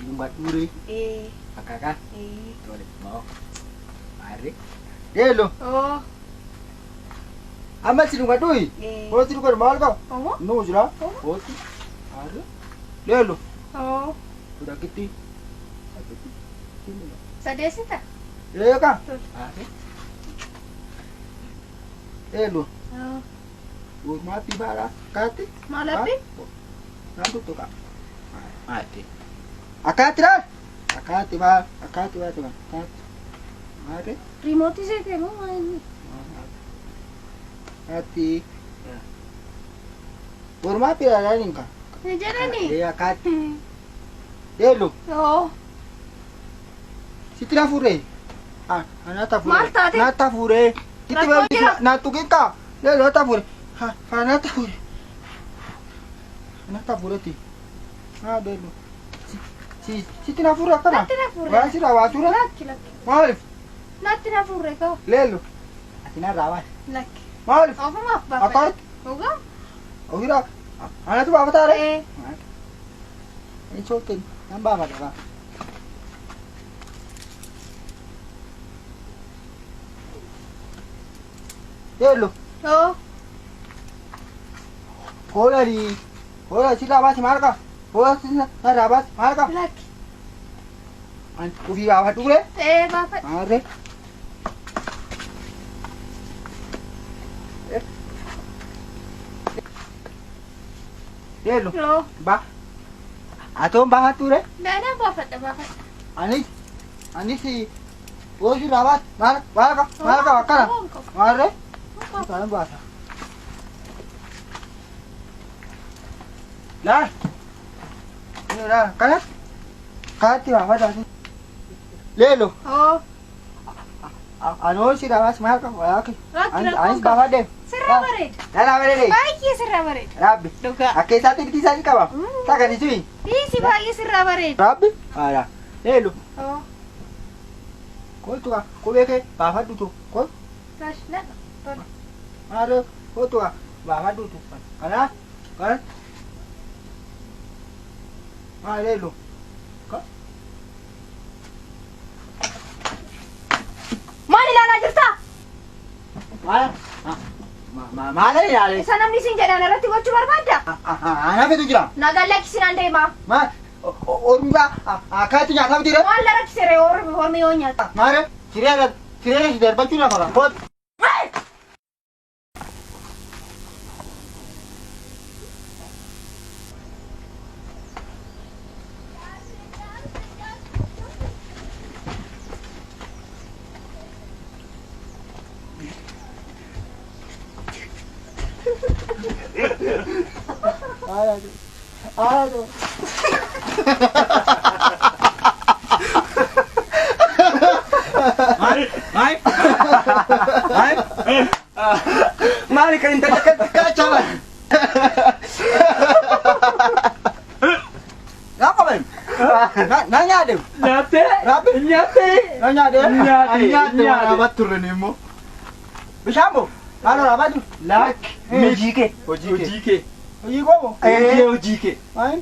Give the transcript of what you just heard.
Lumba duri. Akaka. Tole mau. Mari. Delo. Oh. Amma silunga dui. Oh silunga mal ka. Oh. No jira. Oh. Mari. Delo. Oh. Udah kiti. Sadesita. Ya ka. Mari. Delo. Oh. Mati bara. Kati. Malapi? Nanti tuh kak. Mati. Akati lah. Akati ba. Akati ba tuh. Akati. Mari. Remote sih kamu main. Akati. Rumah pira nih kak. Ngejar nih. Iya akati. Delo. Oh. Sitira fure. Ah, anata fure. Marta, te. Nata fure. Kita Rako bisa aja. natu kita. Delo nata fure. Ha, nata fure. Nata fure ti. Ah, delo. Si tina fure kana. Natina fure. Wasi rawasura. Laki laki. Malif. Natina fure kau. Lelo. Atina rawas. Laki. Malif. Apa maaf bapak? Akart. Oga? Oh kira. Anak tu apa tare? Ini chotin. Nambah apa dah? Delo. Oh. Hola si rawas marka. Hola si rawas marka. Laki. An ufi awat dulu. Bapak. Mari. Delo. Lo. Ba. Atom bahat tu re. Dana bapak bapak. Ani si वो si rawas marka akara. Mari. Sekarang bahasa. Lah. Ini dah, kan? Kati apa dah? Lelo. Oh. Ano si rawas marka wala ki. Laki Anis bawa deh. Serabare. Nana mere deh. Baik ya serabare. Rabbi. Duga. Ake satu di sini kawa. Tak ada di sini. Isi baik serabare. Rabbi. Ada. Lelo. Oh. Kau tu ah, kau beke bawa tu tu. Kau Rashna. ada. Kau tu ah, bawa tu tu. Kana? Kan? Ah, lelo. Mali lana jirta. Mana ni ada? Isa namni sinjada narati gochu barbada. Anak itu jira. Nagalaki sinande ma. Ma, orang ba, akak tu nyata betul. Wala raki sere or mi onya. Mare, sirena sudah baju nak orang. Kau Aduh. Mari kalian terdekat kaca. Apa ben? Nanya ada. Nyate. Rapi. Nyate. Nanya ada. Nyate. Rabat turun emo. Bishambo. Halo rabat. Lak. Mejike. Ojike. Ojike. Oji komo. Ojike. Main.